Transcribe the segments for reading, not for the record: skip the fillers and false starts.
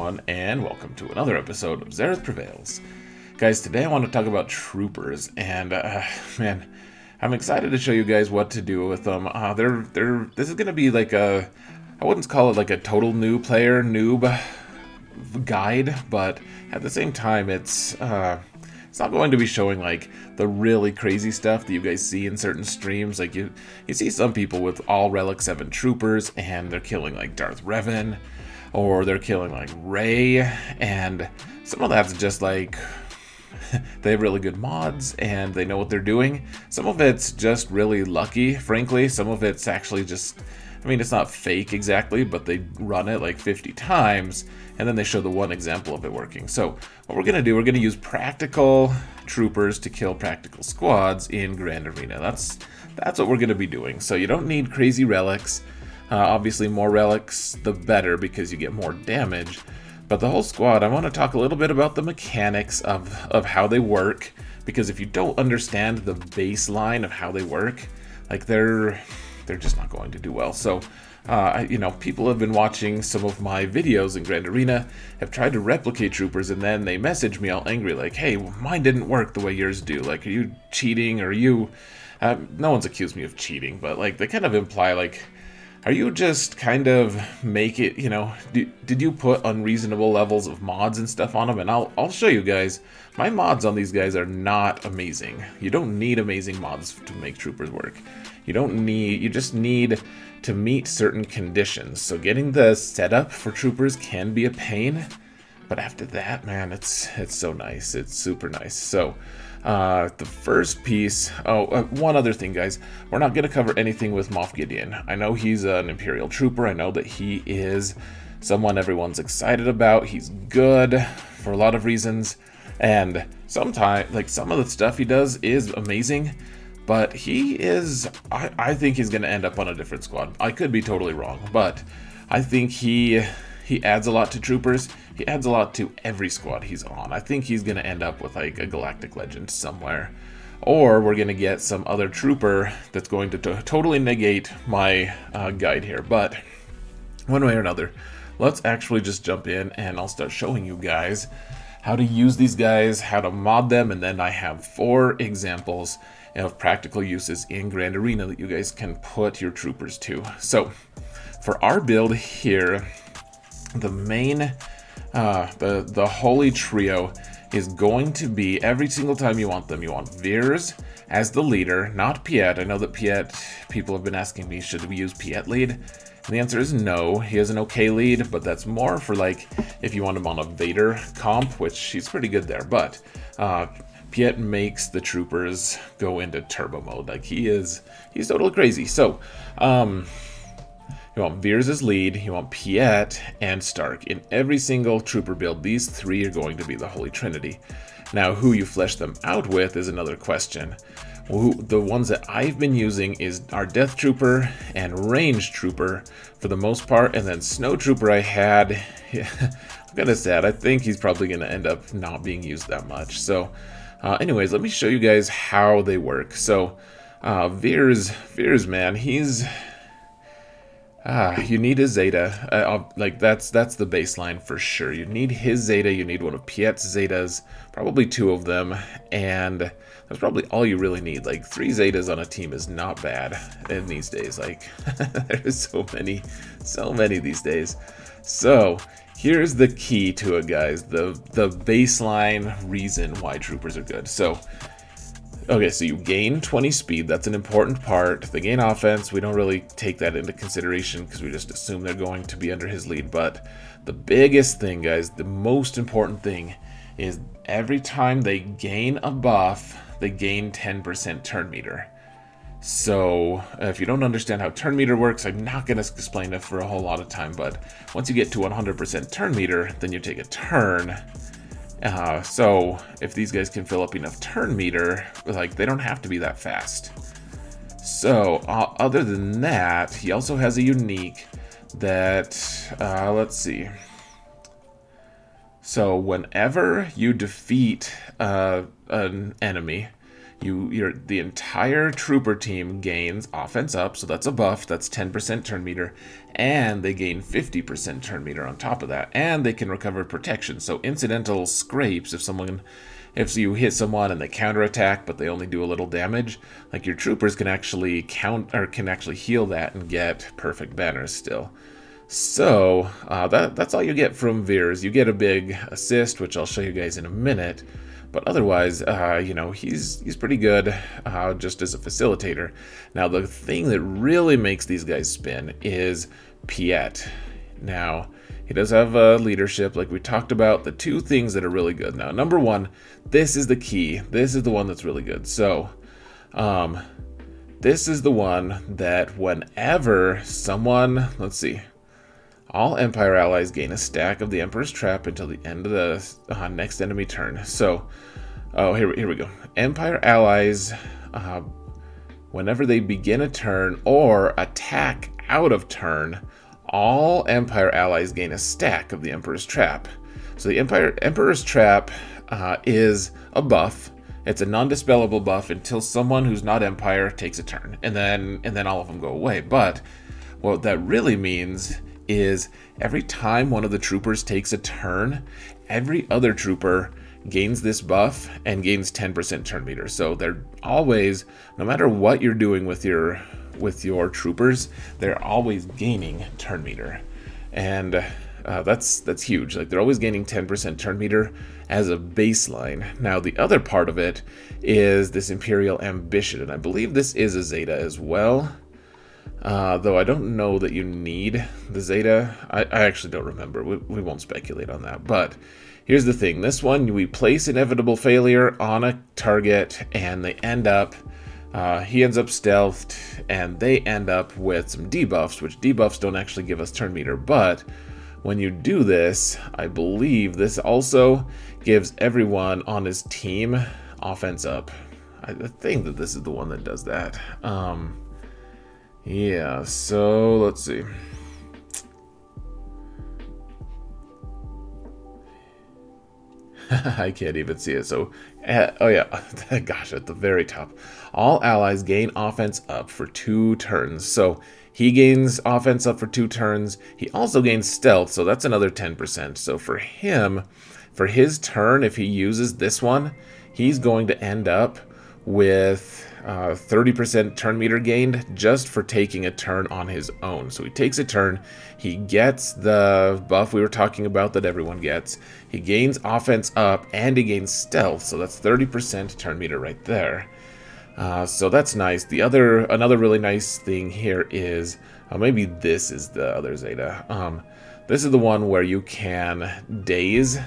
everyone, and welcome to another episode of Zareth Prevails. Guys, today I want to talk about troopers, and man, I'm excited to show you guys what to do with them. This is going to be like I wouldn't call it like a total new player, noob guide, but at the same time, it's not going to be showing like the really crazy stuff that you guys see in certain streams. Like you see some people with all Relic 7 troopers and they're killing like Darth Revan, or they're killing like Rey, and some of that's just like they have really good mods and they know what they're doing. Some of it's just really lucky, frankly. Some of it's actually just, I mean, it's not fake exactly, but they run it like 50 times and then they show the one example of it working. So what we're going to do, we're going to use practical troopers to kill practical squads in Grand Arena. That's what we're going to be doing. So you don't need crazy relics. Obviously more relics the better because you get more damage. But the whole squad, I want to talk a little bit about the mechanics of how they work, because if you don't understand the baseline of how they work, like they're just not going to do well. So, you know, people have been watching some of my videos in Grand Arena, have tried to replicate troopers, and then they message me all angry, like, hey, mine didn't work the way yours do. Like, are you cheating? Or are you... no one's accused me of cheating, but like they kind of imply like, are you just kind of make it, you know, did you put unreasonable levels of mods and stuff on them? And I'll show you guys. My mods on these guys are not amazing. You don't need amazing mods to make troopers work. You just need to meet certain conditions. So getting the setup for troopers can be a pain, but after that, man, it's so nice. It's super nice. So the first piece, one other thing, guys, we're not going to cover anything with Moff Gideon. I know he's an Imperial Trooper. I know that he is someone everyone's excited about. He's good for a lot of reasons, and sometimes, like, some of the stuff he does is amazing, but he is, I think he's going to end up on a different squad. I could be totally wrong, but I think he adds a lot to troopers. He adds a lot to every squad he's on. I think he's going to end up with like a Galactic Legend somewhere. Or we're going to get some other trooper that's going to totally negate my guide here. But one way or another, let's actually just jump in and I'll start showing you guys how to use these guys, how to mod them, and then I have 4 examples of practical uses in Grand Arena that you guys can put your troopers to. So for our build here, the main, the holy trio is going to be, every single time you want them, you want Veers as the leader, not Piet. I know that Piet, people have been asking me, should we use Piet lead? And the answer is no. He is an okay lead, but that's more for like, if you want him on a Vader comp, which he's pretty good there. But Piet makes the troopers go into turbo mode. Like he's totally crazy. So, you want Veers as lead, you want Piet and Stark. In every single trooper build, these 3 are going to be the Holy Trinity. Now, who you flesh them out with is another question. The ones that I've been using is our Death Trooper and Range Trooper for the most part, and then Snow Trooper I had, I'm kind of sad, I think he's probably going to end up not being used that much. So, anyways, let me show you guys how they work. So, Veers, man, he's... you need his Zeta. Like that's the baseline for sure. You need his Zeta, you need one of Piet's Zetas, probably 2 of them, and that's probably all you really need. Like 3 Zetas on a team is not bad in these days. Like there's so many these days. So here's the key to it, guys. The baseline reason why troopers are good. So okay, so you gain 20 speed. That's an important part. They gain offense. We don't really take that into consideration because we just assume they're going to be under his lead. But the biggest thing, guys, the most important thing is every time they gain a buff, they gain 10% turn meter. So if you don't understand how turn meter works, I'm not going to explain it for a whole lot of time. But once you get to 100% turn meter, then you take a turn. So if these guys can fill up enough turn meter, like they don't have to be that fast. So other than that, he also has a unique that, let's see. So whenever you defeat an enemy, the entire trooper team gains offense up, so that's a buff, that's 10% turn meter, and they gain 50% turn meter on top of that, and they can recover protection. So incidental scrapes, if you hit someone and they counterattack but they only do a little damage, like your troopers can actually heal that and get perfect banners still. So that's all you get from Veers. You get a big assist, which I'll show you guys in a minute. But otherwise, you know, he's pretty good just as a facilitator. Now, the thing that really makes these guys spin is Piet. Now, he does have leadership, like we talked about, the two things that are really good. Now, number one, this is the key. This is the one that's really good. So, this is the one that whenever someone, let's see, all Empire allies gain a stack of the Emperor's Trap until the end of the next enemy turn. So, oh, here we go. Empire allies, whenever they begin a turn or attack out of turn, all Empire allies gain a stack of the Emperor's Trap. So the Emperor's Trap is a buff. It's a non-dispellable buff until someone who's not Empire takes a turn, and then all of them go away. But what that really means is every time one of the troopers takes a turn, every other trooper gains this buff and gains 10% turn meter. So they're always, no matter what you're doing with your troopers, they're always gaining turn meter. And that's huge. Like, they're always gaining 10% turn meter as a baseline. Now, the other part of it is this Imperial Ambition, and I believe this is a Zeta as well. Though I don't know that you need the Zeta. I actually don't remember. We won't speculate on that. But here's the thing. This one, we place inevitable failure on a target, and they end up, he ends up stealthed, and they end up with some debuffs, which debuffs don't actually give us turn meter. But when you do this, I believe this also gives everyone on his team offense up. I think that this is the one that does that. Yeah, so let's see. I can't even see it. So, oh yeah, gosh, at the very top. All allies gain offense up for 2 turns. So he gains offense up for 2 turns. He also gains stealth, so that's another 10%. So for him, for his turn, if he uses this one, he's going to end up with 30% turn meter gained just for taking a turn on his own. So he takes a turn, he gets the buff we were talking about that everyone gets, he gains offense up, and he gains stealth, so that's 30% turn meter right there. So that's nice. Another really nice thing here is, maybe this is the other Zeta. This is the one where you can daze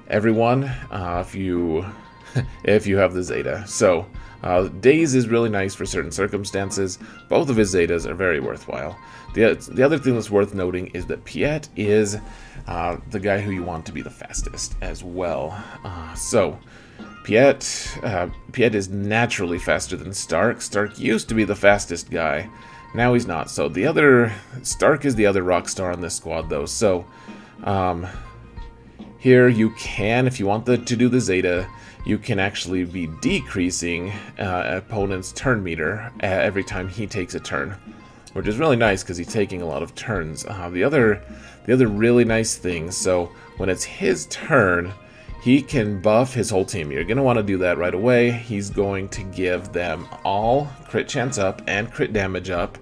everyone if you have the Zeta. So daze is really nice for certain circumstances. Both of his Zetas are very worthwhile. The other thing that's worth noting is that Piet is the guy who you want to be the fastest as well. So Piet is naturally faster than Stark. Stark used to be the fastest guy. Now he's not. So Stark is the other rock star on this squad though. So here you can, if you want to do the Zeta, you can actually be decreasing opponent's turn meter every time he takes a turn, which is really nice because he's taking a lot of turns. The other really nice thing, so when it's his turn, he can buff his whole team. You're going to want to do that right away. He's going to give them all crit chance up and crit damage up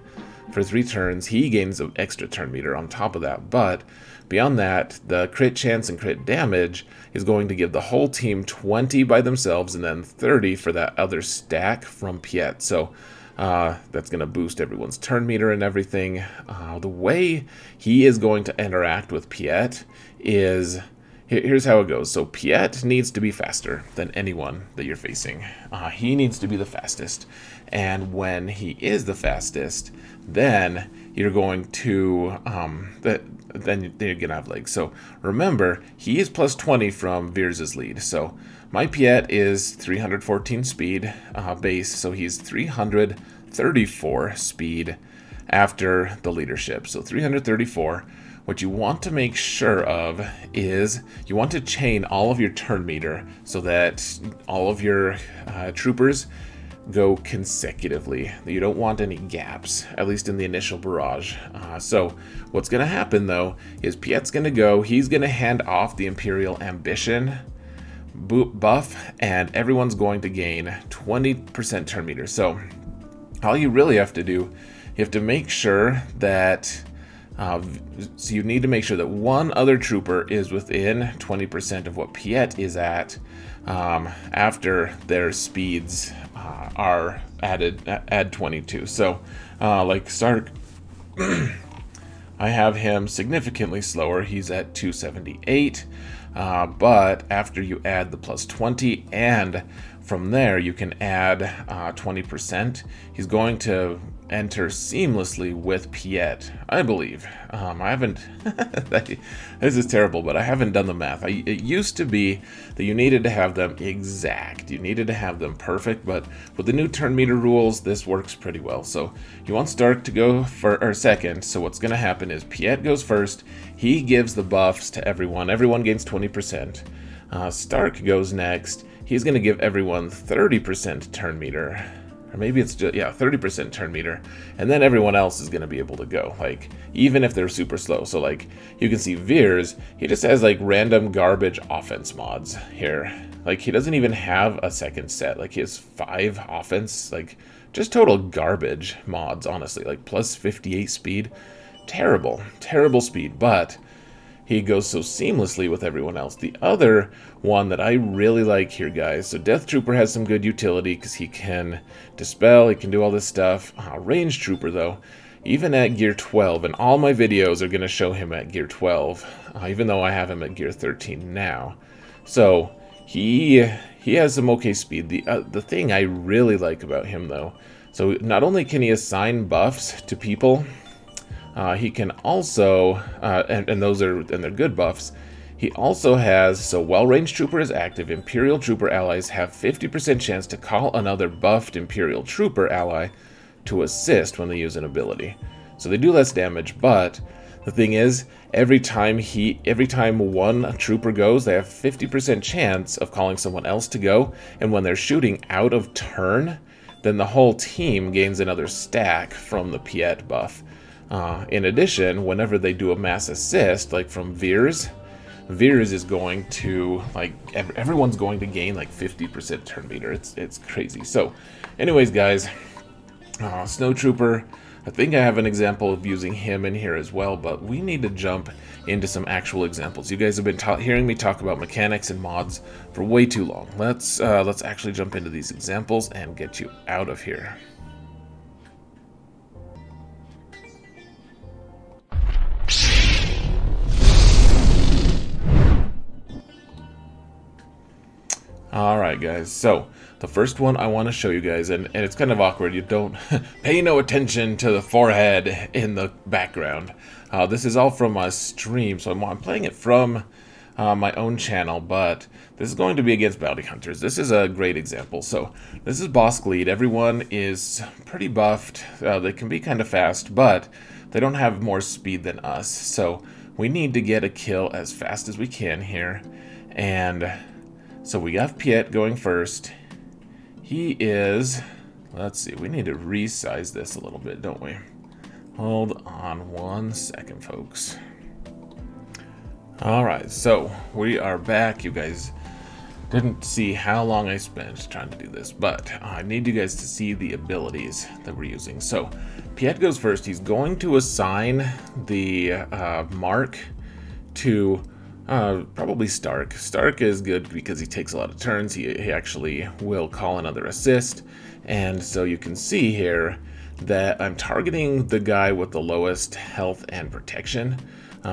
for 3 turns. He gains an extra turn meter on top of that, but beyond that, the crit chance and crit damage is going to give the whole team 20 by themselves and then 30 for that other stack from Piet. So that's going to boost everyone's turn meter and everything. The way he is going to interact with Piet is, here's how it goes. So Piet needs to be faster than anyone that you're facing. He needs to be the fastest. And when he is the fastest, then you're going to, then you're going to have legs. So remember, he is plus 20 from Veers' lead. So my Piet is 314 speed base, so he's 334 speed after the leadership. So 334. what you want to make sure of is you want to chain all of your turn meter so that all of your troopers go consecutively. You don't want any gaps, at least in the initial barrage. So what's going to happen though is Piet's going to go, he's going to hand off the Imperial Ambition buff, and everyone's going to gain 20% turn meter. So all you really have to do, you have to make sure that so you need to make sure that one other trooper is within 20% of what Piet is at after their speeds are add 22. So like Stark, I have him significantly slower. He's at 278, but after you add the plus 20 and from there you can add 20%, he's going to enter seamlessly with Piet, I believe. I haven't, this is terrible, but I haven't done the math. It used to be that you needed to have them exact. You needed to have them perfect, but with the new turn meter rules, this works pretty well. So you want Stark to go second, so what's gonna happen is Piet goes first, he gives the buffs to everyone. Everyone gains 20%. Stark goes next, he's gonna give everyone 30% turn meter. Or maybe it's just, yeah, 30% turn meter. And then everyone else is going to be able to go, like, even if they're super slow. So, like, you can see Veers, he just has, like, random garbage offense mods here. Like, he doesn't even have a second set. Like, he has 5 offense, like, just total garbage mods, honestly. Like, plus 58 speed. Terrible, terrible speed. But he goes so seamlessly with everyone else. The other one that I really like here, guys, so Death Trooper has some good utility because he can dispel, he can do all this stuff. Range Trooper, though, even at gear 12, and all my videos are going to show him at gear 12, even though I have him at gear 13 now. So he has some okay speed. The thing I really like about him, though, so not only can he assign buffs to people, he can also, and they're good buffs. He also has, so while Range Trooper is active, Imperial Trooper allies have 50% chance to call another buffed Imperial Trooper ally to assist when they use an ability. So they do less damage, but the thing is, every time one trooper goes, they have 50% chance of calling someone else to go, and when they're shooting out of turn, then the whole team gains another stack from the Piet buff. In addition, whenever they do a mass assist, like from Veers is going to, like, everyone's going to gain like 50% turn meter. It's crazy. So anyways, guys, Snow Trooper, I think I have an example of using him in here as well, but we need to jump into some actual examples. You guys have been hearing me talk about mechanics and mods for way too long. Let's actually jump into these examples and get you out of here. Alright, guys, so the first one I want to show you guys, and it's kind of awkward, you don't pay no attention to the forehead in the background. This is all from a stream, so I'm playing it from my own channel, but this is going to be against bounty hunters. This is a great example. So this is Boss Lead. Everyone is pretty buffed. They can be kind of fast, but they don't have more speed than us. So we need to get a kill as fast as we can here, and so we have Piet going first. He is, let's see, we need to resize this a little bit, don't we? Hold on 1 second, folks. Alright, so we are back. You guys didn't see how long I spent trying to do this, but I need you guys to see the abilities that we're using. So Piet goes first. He's going to assign the mark to probably Stark. Stark is good because he takes a lot of turns. He actually will call another assist. And so you can see here that I'm targeting the guy with the lowest health and protection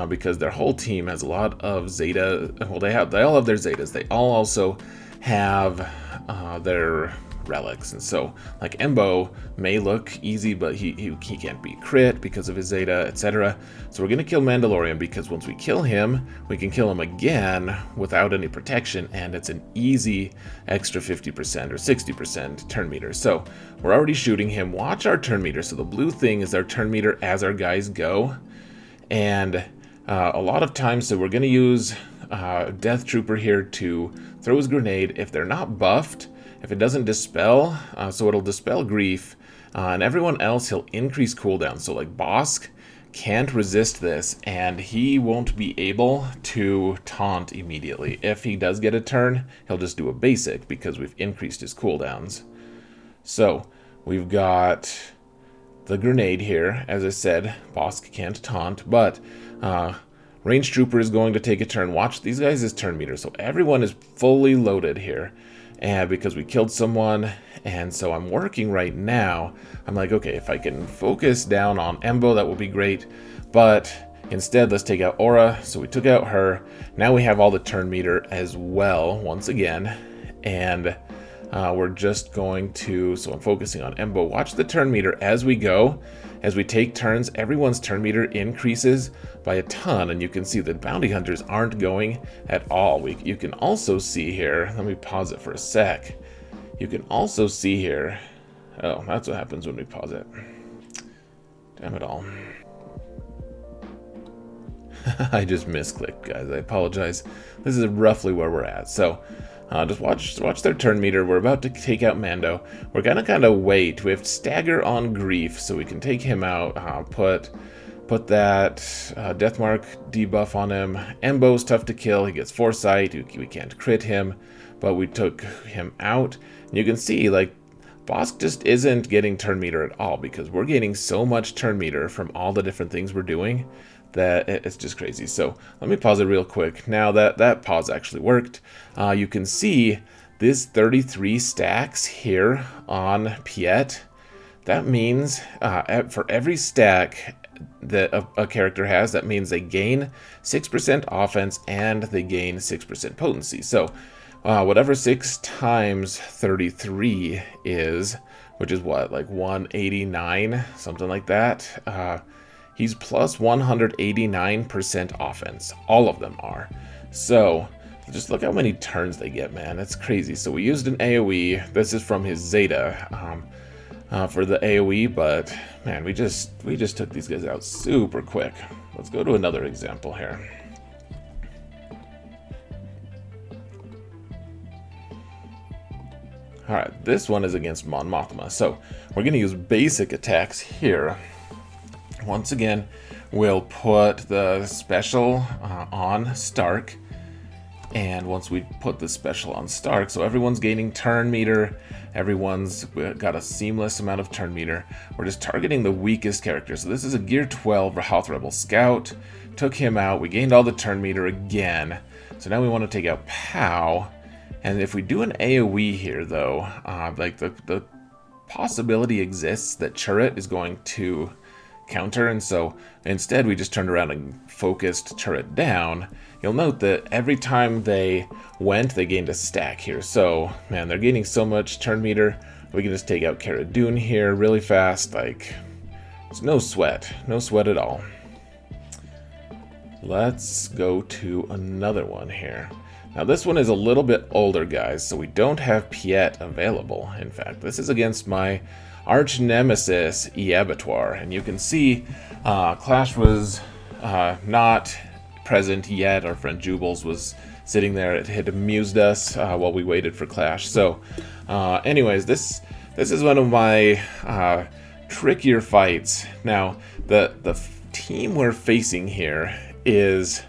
because their whole team has a lot of Zeta. Well, they all have their Zetas. They all also have their relics, and so like Embo may look easy, but he can't beat crit because of his Zeta, etc. So we're gonna kill Mandalorian because once we kill him, we can kill him again without any protection, and it's an easy extra 50% or 60% turn meter. So we're already shooting him. Watch our turn meter. So the blue thing is our turn meter as our guys go, and a lot of times, so we're going to use Death Trooper here to throw his grenade. If they're not buffed, if it doesn't dispel, so it'll dispel grief, and everyone else he'll increase cooldown. So like Bosk can't resist this, and he won't be able to taunt immediately. If he does get a turn, he'll just do a basic because we've increased his cooldowns. So we've got the grenade here. As I said, Bosk can't taunt, but Range Trooper is going to take a turn. Watch these guys' turn meter. So everyone is fully loaded here, and because we killed someone, and so I'm working right now. I'm like, okay, if I can focus down on Embo, that will be great, but instead, let's take out Aura. So we took out her. Now we have all the turn meter as well, once again, and we're just going to, so I'm focusing on Embo. Watch the turn meter as we go. As we take turns, everyone's turn meter increases by a ton, and you can see that bounty hunters aren't going at all. You can also see here, let me pause it for a sec. You can also see here, oh, that's what happens when we pause it. Damn it all. I just misclicked, guys. I apologize. This is roughly where we're at. So just watch their turn meter. We're about to take out Mando. We're gonna kind of wait. We have stagger on grief, so we can take him out. Put that Deathmark debuff on him. Embo's tough to kill. He gets foresight. We can't crit him, but we took him out. And you can see, like, Bosk just isn't getting turn meter at all because we're getting so much turn meter from all the different things we're doing that it's just crazy. So let me pause it real quick. Now that pause actually worked. You can see this 33 stacks here on Piet. That means for every stack that a character has, that means they gain 6% offense and they gain 6% potency. So whatever 6 times 33 is, which is what, like 189, something like that. He's plus 189% offense. All of them are. So just look how many turns they get, man. That's crazy. So we used an AoE. This is from his Zeta for the AoE, but man, we just took these guys out super quick. Let's go to another example here. Alright, this one is against Mon Mothma. So we're going to use basic attacks here. Once again, we'll put the special on Stark. And once we put the special on Stark, so everyone's gaining turn meter, everyone's got a seamless amount of turn meter. We're just targeting the weakest character. So this is a Gear 12 Hoth Rebel Scout. Took him out. We gained all the turn meter again. So now we want to take out Pow. And if we do an AoE here, though, like the possibility exists that Turret is going to counter, and so instead we just turned around and focused Turret down. You'll note that every time they went, they gained a stack here. So, man, they're gaining so much turn meter. We can just take out Cara Dune here really fast. Like, it's no sweat at all. Let's go to another one here. Now this one is a little bit older, guys, so we don't have Piet available. In fact, this is against my arch nemesis, Abattoir, and you can see Clash was not present yet. Our friend Jubles was sitting there. It had amused us while we waited for Clash. So anyways, this is one of my trickier fights. Now the team we're facing here is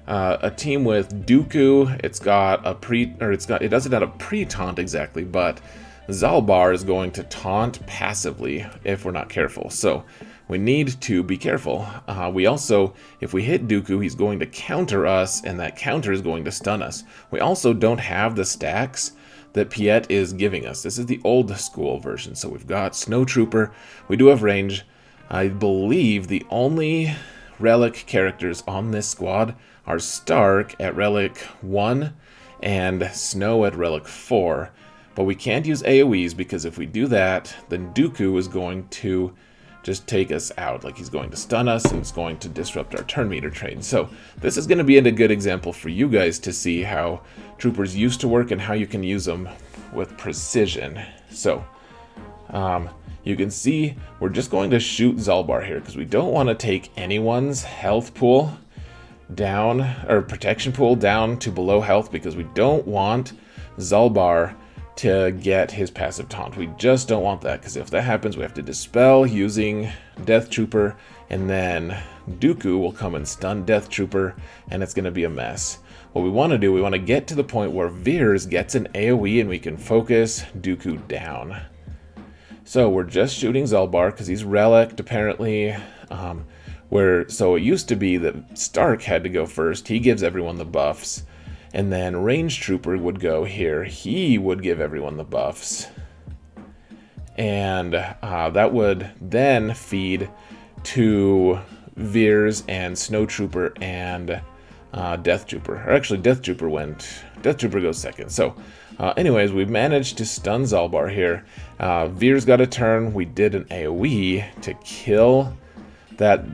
a team with Dooku. It doesn't have a pre-taunt exactly, but Zalbar is going to taunt passively if we're not careful. So we need to be careful. We also, if we hit Dooku, he's going to counter us, and that counter is going to stun us. We also don't have the stacks that Piet is giving us. This is the old school version. So we've got Snow Trooper. We do have range. I believe the only relic characters on this squad are Stark at relic 1 and Snow at relic 4. But we can't use AoEs because if we do that, then Dooku is going to just take us out. Like, he's going to stun us and it's going to disrupt our turn meter train. So this is going to be a good example for you guys to see how troopers used to work and how you can use them with precision. So you can see we're just going to shoot Zalbar here because we don't want to take anyone's health pool. down, or protection pool down to below health, because we don't want Zalbar to get his passive taunt. We just don't want that, because if that happens, we have to dispel using Death Trooper, and then Dooku will come and stun Death Trooper, and it's going to be a mess. What we want to do, we want to get to the point where Veers gets an AoE and we can focus Dooku down. So we're just shooting Zalbar because he's relicked, apparently. So it used to be that Stark had to go first. He gives everyone the buffs. And then Range Trooper would go here. He would give everyone the buffs. And that would then feed to Veers and Snow Trooper and Death Trooper. Or actually, Death Trooper goes second. So anyways, we've managed to stun Zalbar here. Veers got a turn. We did an AoE to kill that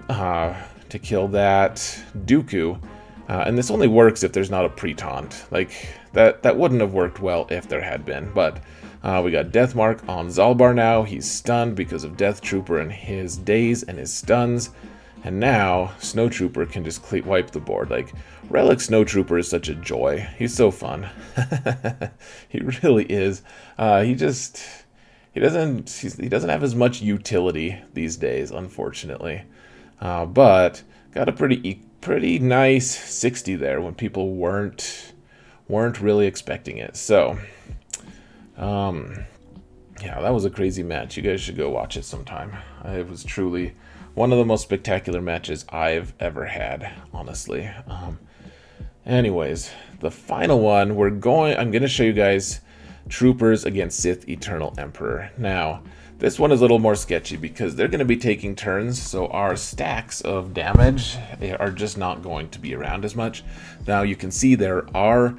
Dooku. And this only works if there's not a pre-taunt. Like, that wouldn't have worked well if there had been. But we got Death Mark on Zalbar now. He's stunned because of Death Trooper and his daze and his stuns. And now, Snow Trooper can just wipe the board. Like, Relic Snow Trooper is such a joy. He's so fun. He really is. He doesn't have as much utility these days, unfortunately. But got a pretty nice 60 there when people weren't really expecting it. So, yeah, that was a crazy match. You guys should go watch it sometime. It was truly one of the most spectacular matches I've ever had, honestly. Anyways, the final one, I'm going to show you guys Troopers against Sith Eternal Emperor. Now, this one is a little more sketchy because they're going to be taking turns, so our stacks of damage are just not going to be around as much. Now, you can see there are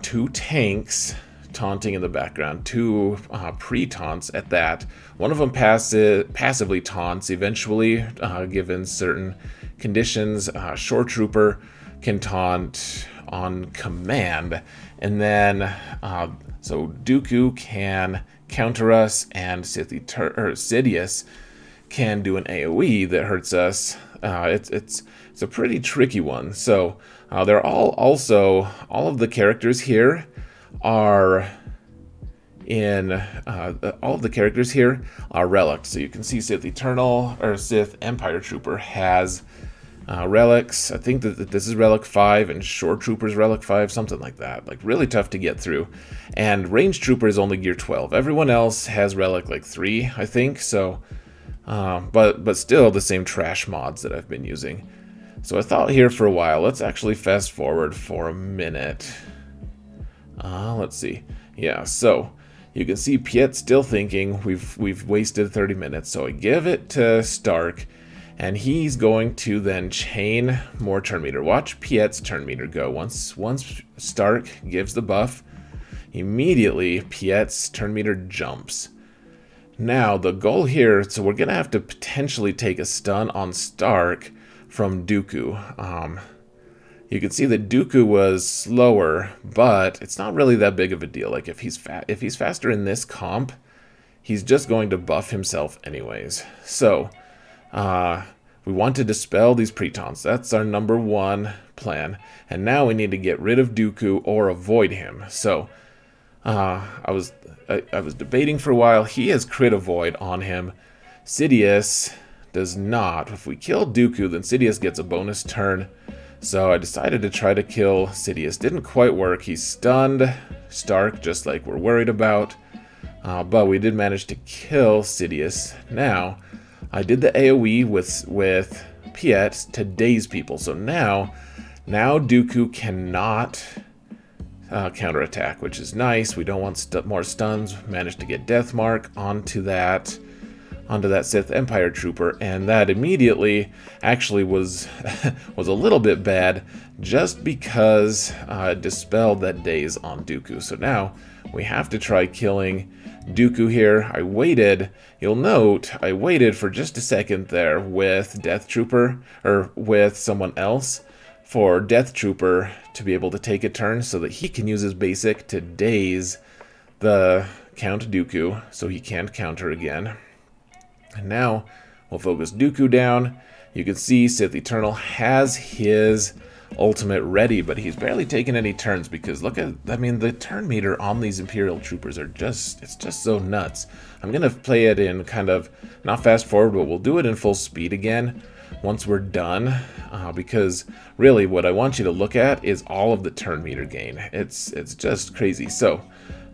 2 tanks taunting in the background, 2 pre-taunts at that. One of them passively taunts eventually, given certain conditions. Shore Trooper can taunt on command, and then so Dooku can counter us, and Sidious can do an AoE that hurts us. It's a pretty tricky one. So they're all of the characters here are relics. So you can see Sith Empire Trooper has relics. I think that this is relic 5 and Shore Trooper's relic 5, something like that. Like, really tough to get through. And Range Trooper is only gear 12. Everyone else has relic like 3, I think. So, but still the same trash mods that I've been using. So I thought here for a while, let's actually fast forward for a minute. Let's see. Yeah, so you can see Piet's still thinking we've wasted 30 minutes. So I give it to Stark, and he's going to then chain more turn meter. Watch Piet's turn meter go. Once Stark gives the buff, immediately Piet's turn meter jumps. Now the goal here, so we're gonna have to potentially take a stun on Stark from Dooku. You can see that Dooku was slower, but it's not really that big of a deal. Like, if he's faster in this comp, he's just going to buff himself anyways. So we want to dispel these pre-taunts. That's our number 1 plan. And now we need to get rid of Dooku or avoid him. So I was debating for a while. He has crit avoid on him. Sidious does not. If we kill Dooku, then Sidious gets a bonus turn. So I decided to try to kill Sidious. Didn't quite work. He stunned Stark, just like we're worried about. But we did manage to kill Sidious. Now, I did the AoE with Piet to daze people. So now Dooku cannot counterattack, which is nice. We don't want more stuns. Managed to get Death Mark onto that Sith Empire Trooper, and that immediately actually was was a little bit bad, just because it dispelled that daze on Dooku. So now we have to try killing Dooku here. I waited. You'll note I waited for just a second there with Death Trooper, or with someone else, for Death Trooper to be able to take a turn so that he can use his basic to daze the Count Dooku so he can't counter again. And now we'll focus Dooku down, You can see Sith Eternal has his ultimate ready, but he's barely taken any turns because look at, I mean, the turn meter on these Imperial Troopers are just, it's just so nuts. I'm going to play it in kind of, not fast forward, but we'll do it in full speed again once we're done, because really what I want you to look at is all of the turn meter gain. It's just crazy. So,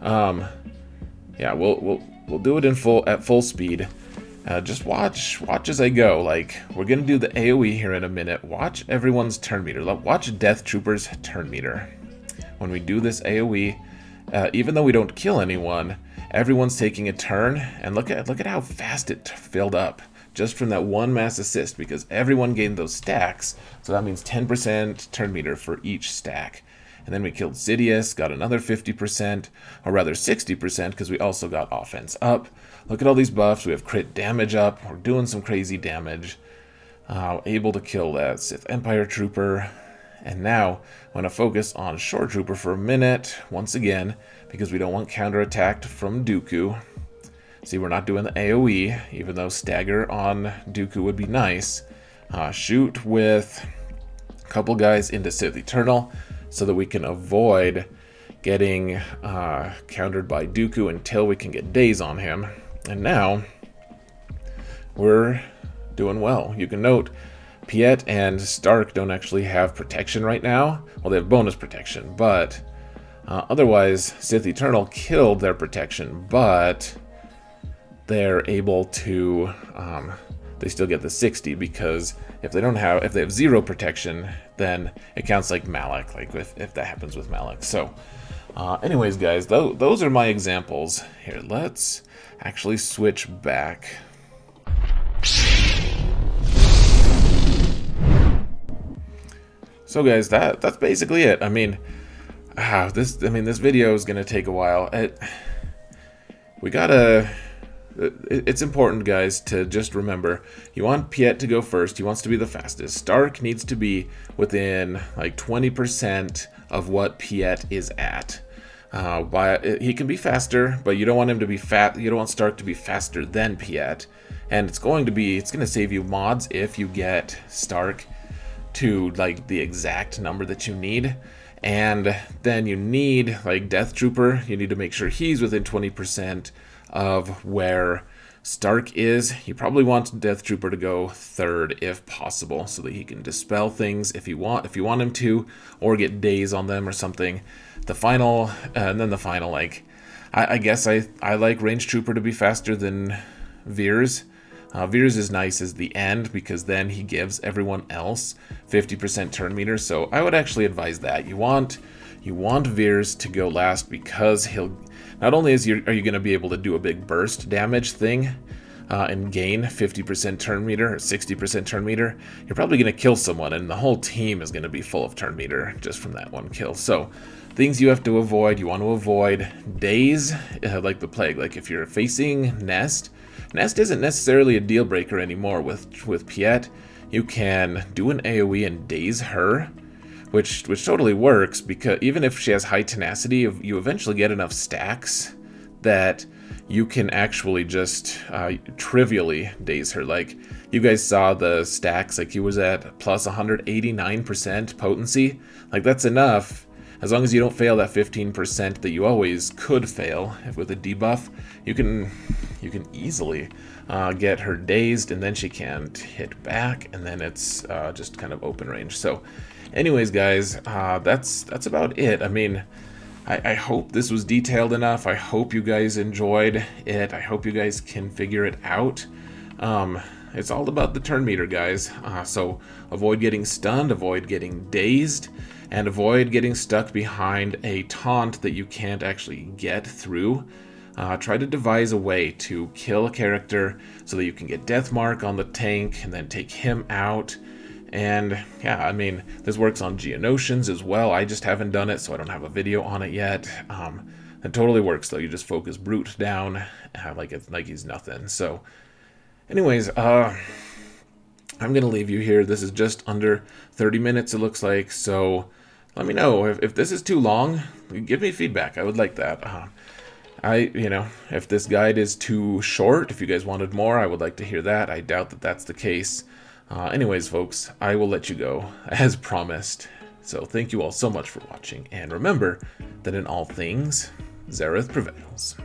yeah, we'll do it in full speed. Just watch as I go. Like, we're gonna do the AoE here in a minute. Watch everyone's turn meter. Watch Death Trooper's turn meter. When we do this AoE, even though we don't kill anyone, everyone's taking a turn, and look at how fast it filled up just from that one mass assist, because everyone gained those stacks. So that means 10% turn meter for each stack. And then we killed Sidious, got another 50%, or rather 60%, because we also got offense up. Look at all these buffs. We have crit damage up. We're doing some crazy damage. Able to kill that Sith Empire Trooper. And now, I'm going to focus on Shore Trooper for a minute, once again, because we don't want counterattacked from Dooku. See, we're not doing the AoE, even though stagger on Dooku would be nice. Shoot with a couple guys into Sith Eternal, so that we can avoid getting countered by Dooku until we can get days on him. And now, we're doing well. You can note, Piet and Stark don't actually have protection right now. Well, they have bonus protection, but otherwise, Sith Eternal killed their protection, but they're able to, they still get the 60, because if they have 0 protection, then it counts like Malak, like if that happens with Malak. So, anyways, guys, those are my examples. Here, let's actually switch back. So, guys, that's basically it. I mean, this video is gonna take a while. It's important, guys, to just remember, you want Piet to go first. He wants to be the fastest. Stark needs to be within like 20% of what Piet is at. He can be faster, but you don't want him to be you don't want Stark to be faster than Piet. And it's going to save you mods if you get Stark to like the exact number that you need. And then you need, like, Death Trooper, you need to make sure he's within 20% of where Stark is. You probably want Death Trooper to go third if possible, so that he can dispel things if you want him to, or get days on them or something. The final, like, I guess I like Range Trooper to be faster than Veers. Veers is nice as the end, because then he gives everyone else 50% turn meter, so I would actually advise that. You want Veers to go last, because he'll, not only are you going to be able to do a big burst damage thing and gain 50% turn meter or 60% turn meter, you're probably going to kill someone, and the whole team is going to be full of turn meter just from that one kill. So things you have to avoid, you want to avoid days like the plague. Like if you're facing Nest isn't necessarily a deal breaker anymore with Piet. You can do an AoE and daze her, which totally works, because even if she has high tenacity, you eventually get enough stacks that you can actually just trivially daze her. Like, you guys saw the stacks, like he was at plus 189% potency. Like, that's enough. As long as you don't fail that 15% that you always could fail with a debuff, you can easily get her dazed, and then she can't hit back, and then it's just kind of open range. So anyways, guys, that's about it. I mean, I hope this was detailed enough. I hope you guys enjoyed it. I hope you guys can figure it out. It's all about the turn meter, guys. So avoid getting stunned, avoid getting dazed, and avoid getting stuck behind a taunt that you can't actually get through. Try to devise a way to kill a character so that you can get Death Mark on the tank and then take him out. And yeah, I mean, this works on Geonosians as well. I just haven't done it, so I don't have a video on it yet. It totally works, though. You just focus Brute down like he's nothing. So anyways, I'm gonna leave you here. This is just under 30 minutes, it looks like. So let me know if this is too long. Give me feedback. I would like that. If this guide is too short, if you guys wanted more, I would like to hear that. I doubt that that's the case. Anyways, folks, I will let you go, as promised. So thank you all so much for watching, and remember that in all things, Xerath prevails.